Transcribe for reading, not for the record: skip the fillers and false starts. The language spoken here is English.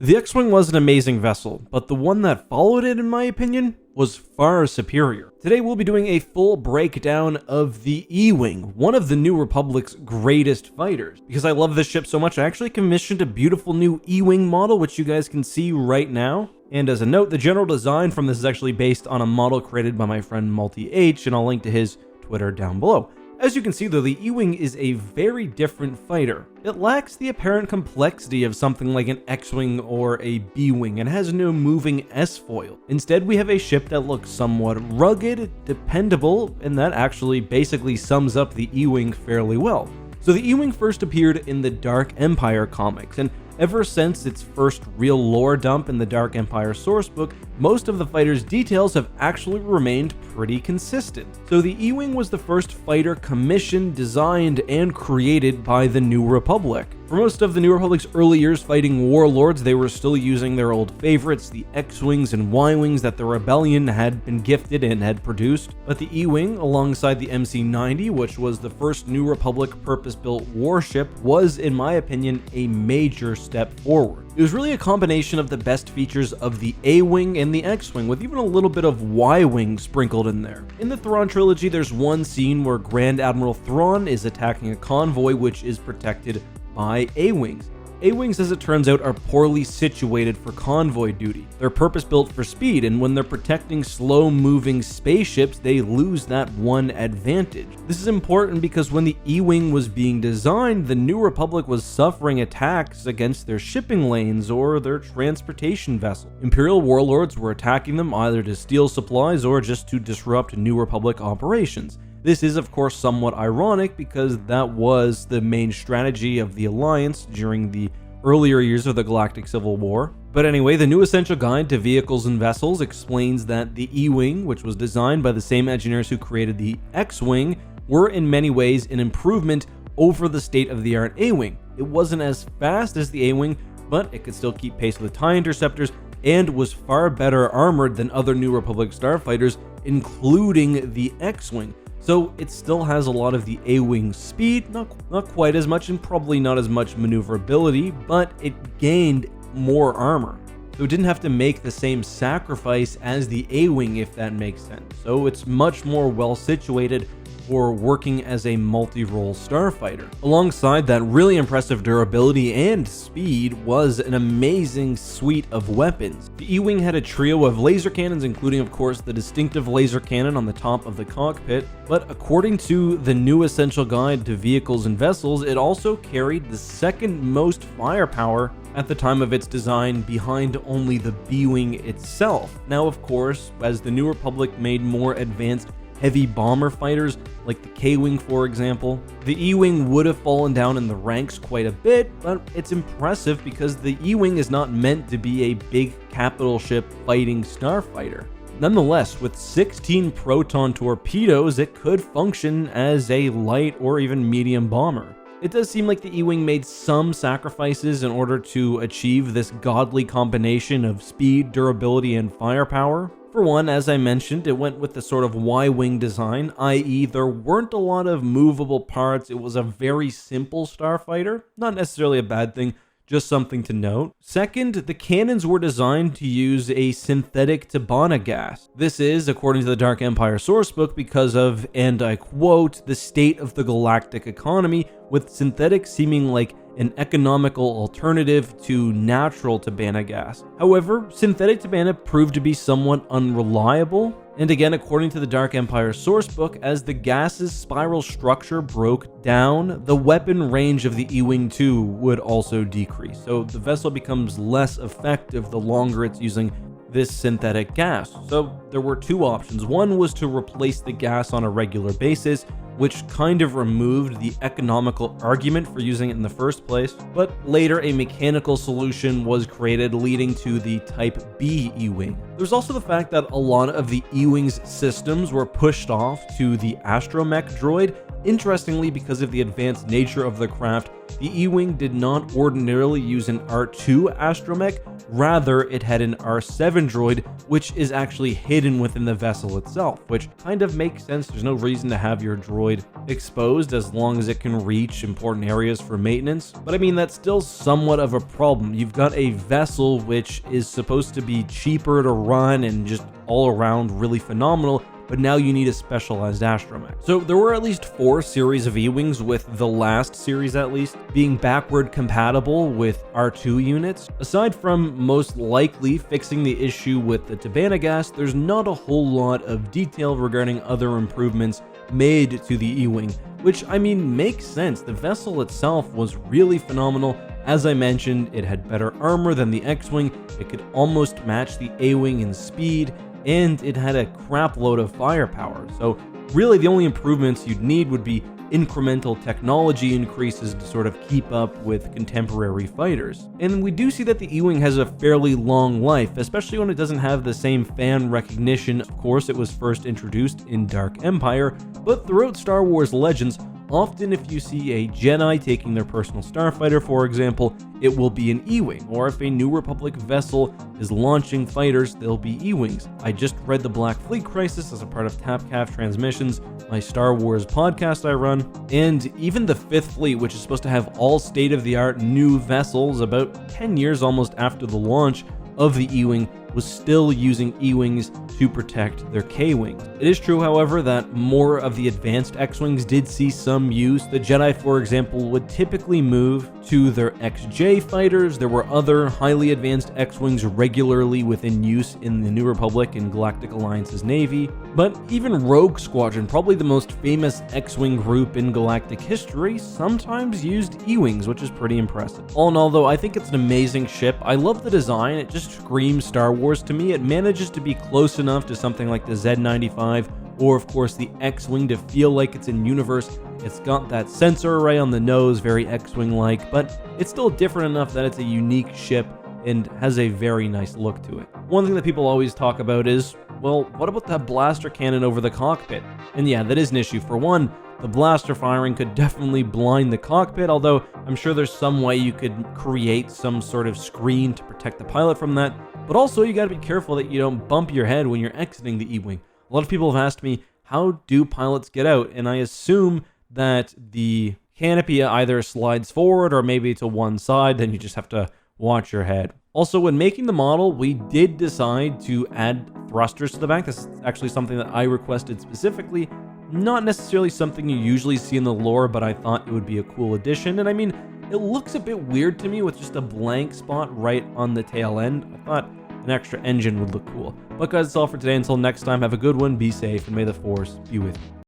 The X-Wing was an amazing vessel, but the one that followed it, in my opinion, was far superior. Today we'll be doing a full breakdown of the E-Wing, one of the New Republic's greatest fighters. Because I love this ship so much, I actually commissioned a beautiful new E-Wing model, which you guys can see right now. And as a note, the general design from this is actually based on a model created by my friend Multi-H, and I'll link to his Twitter down below. As you can see though, the E-Wing is a very different fighter. It lacks the apparent complexity of something like an X-Wing or a B-Wing and has no moving S-foil. Instead, we have a ship that looks somewhat rugged, dependable, and that actually basically sums up the E-Wing fairly well. So the E-Wing first appeared in the Dark Empire comics, and ever since its first real lore dump in the Dark Empire sourcebook, most of the fighter's details have actually remained pretty consistent. So the E-Wing was the first fighter commissioned, designed, and created by the New Republic. For most of the New Republic's early years fighting warlords, they were still using their old favorites, the X-Wings and Y-Wings that the Rebellion had been gifted and had produced. But the E-Wing, alongside the MC-90, which was the first New Republic purpose-built warship, was, in my opinion, a major step forward. It was really a combination of the best features of the A-Wing and the X-Wing, with even a little bit of Y-Wing sprinkled in there. In the Thrawn trilogy, there's one scene where Grand Admiral Thrawn is attacking a convoy which is protected by A-Wings. A-Wings, as it turns out, are poorly situated for convoy duty. They're purpose-built for speed, and when they're protecting slow-moving spaceships, they lose that one advantage. This is important because when the E-Wing was being designed, the New Republic was suffering attacks against their shipping lanes or their transportation vessels. Imperial warlords were attacking them either to steal supplies or just to disrupt New Republic operations. This is, of course, somewhat ironic because that was the main strategy of the Alliance during the earlier years of the Galactic Civil War. But anyway, the new Essential Guide to Vehicles and Vessels explains that the E-Wing, which was designed by the same engineers who created the X-Wing, were in many ways an improvement over the state-of-the-art A-Wing. It wasn't as fast as the A-Wing, but it could still keep pace with the TIE Interceptors and was far better armored than other New Republic starfighters, including the X-Wing. So it still has a lot of the A-Wing speed, not quite as much and probably not as much maneuverability, but it gained more armor. So it didn't have to make the same sacrifice as the A-Wing, if that makes sense. So it's much more well situated for working as a multi-role starfighter. Alongside that really impressive durability and speed was an amazing suite of weapons. The E-Wing had a trio of laser cannons, including of course the distinctive laser cannon on the top of the cockpit, but according to the new Essential Guide to Vehicles and Vessels, it also carried the second most firepower at the time of its design, behind only the B-Wing itself. Now of course, as the New Republic made more advanced heavy bomber fighters, like the K-Wing for example, the E-Wing would have fallen down in the ranks quite a bit, but it's impressive because the E-Wing is not meant to be a big capital ship fighting starfighter. Nonetheless, with 16 proton torpedoes, it could function as a light or even medium bomber. It does seem like the E-Wing made some sacrifices in order to achieve this godly combination of speed, durability, and firepower. For one, as I mentioned, it went with the sort of Y-Wing design, i.e. there weren't a lot of movable parts. It was a very simple starfighter, not necessarily a bad thing, just something to note. Second, the cannons were designed to use a synthetic Tabana gas. This is, according to the Dark Empire sourcebook, because of, and I quote, the state of the galactic economy, with synthetic seeming like an economical alternative to natural Tabana gas. However, synthetic Tabana proved to be somewhat unreliable, and again, according to the Dark Empire sourcebook, as the gas's spiral structure broke down, the weapon range of the E-Wing 2 would also decrease, so the vessel becomes less effective the longer it's using this synthetic gas. So there were two options. One was to replace the gas on a regular basis, which kind of removed the economical argument for using it in the first place, but later a mechanical solution was created, leading to the Type B E-Wing. There's also the fact that a lot of the E-Wing's systems were pushed off to the Astromech droid, Interestingly, because of the advanced nature of the craft, the E-Wing did not ordinarily use an R2 Astromech, rather it had an R7 droid, which is actually hidden within the vessel itself, which kind of makes sense. There's no reason to have your droid exposed as long as it can reach important areas for maintenance. But I mean, that's still somewhat of a problem. You've got a vessel which is supposed to be cheaper to run and just all around really phenomenal, but now you need a specialized astromech. So there were at least 4 series of E-Wings, with the last series at least being backward compatible with R2 units. Aside from most likely fixing the issue with the Tabana gas, there's not a whole lot of detail regarding other improvements made to the E-Wing, which I mean makes sense. The vessel itself was really phenomenal. As I mentioned, it had better armor than the X-Wing, it could almost match the A-Wing in speed, and it had a crap load of firepower. So really the only improvements you'd need would be incremental technology increases to sort of keep up with contemporary fighters. And we do see that the E-Wing has a fairly long life, especially when it doesn't have the same fan recognition. Of course, it was first introduced in Dark Empire, but throughout Star Wars Legends, often if you see a Jedi taking their personal starfighter, for example, it will be an E-Wing, or if a New Republic vessel is launching fighters, they'll be E-Wings. I just read The Black Fleet Crisis as a part of TapCaf Transmissions, my Star Wars podcast I run, and even the 5th Fleet, which is supposed to have all state-of-the-art new vessels about 10 years almost after the launch of the E-Wing, was still using E-Wings to protect their K-Wings. It is true, however, that more of the advanced X-Wings did see some use. The Jedi, for example, would typically move to their XJ fighters. There were other highly advanced X-Wings regularly within use in the New Republic and Galactic Alliance's Navy. But even Rogue Squadron, probably the most famous X-Wing group in galactic history, sometimes used E-Wings, which is pretty impressive. All in all, though, I think it's an amazing ship. I love the design. It just screams Star Wars to me. It manages to be close enough to something like the Z95 or of course the X-Wing to feel like it's in universe. It's got that sensor array on the nose, very X-Wing like, but it's still different enough that it's a unique ship and has a very nice look to it. One thing that people always talk about is, well, what about that blaster cannon over the cockpit? And yeah, that is an issue. For one, the blaster firing could definitely blind the cockpit, although I'm sure there's some way you could create some sort of screen to protect the pilot from that. But also, you gotta be careful that you don't bump your head when you're exiting the E-Wing. A lot of people have asked me, how do pilots get out? And I assume that the canopy either slides forward or maybe to one side, then you just have to watch your head. Also, when making the model, we did decide to add thrusters to the back. This is actually something that I requested specifically. Not necessarily something you usually see in the lore, but I thought it would be a cool addition. And I mean, it looks a bit weird to me with just a blank spot right on the tail end. I thought an extra engine would look cool. But guys, that's all for today. Until next time, have a good one, be safe, and may the Force be with you.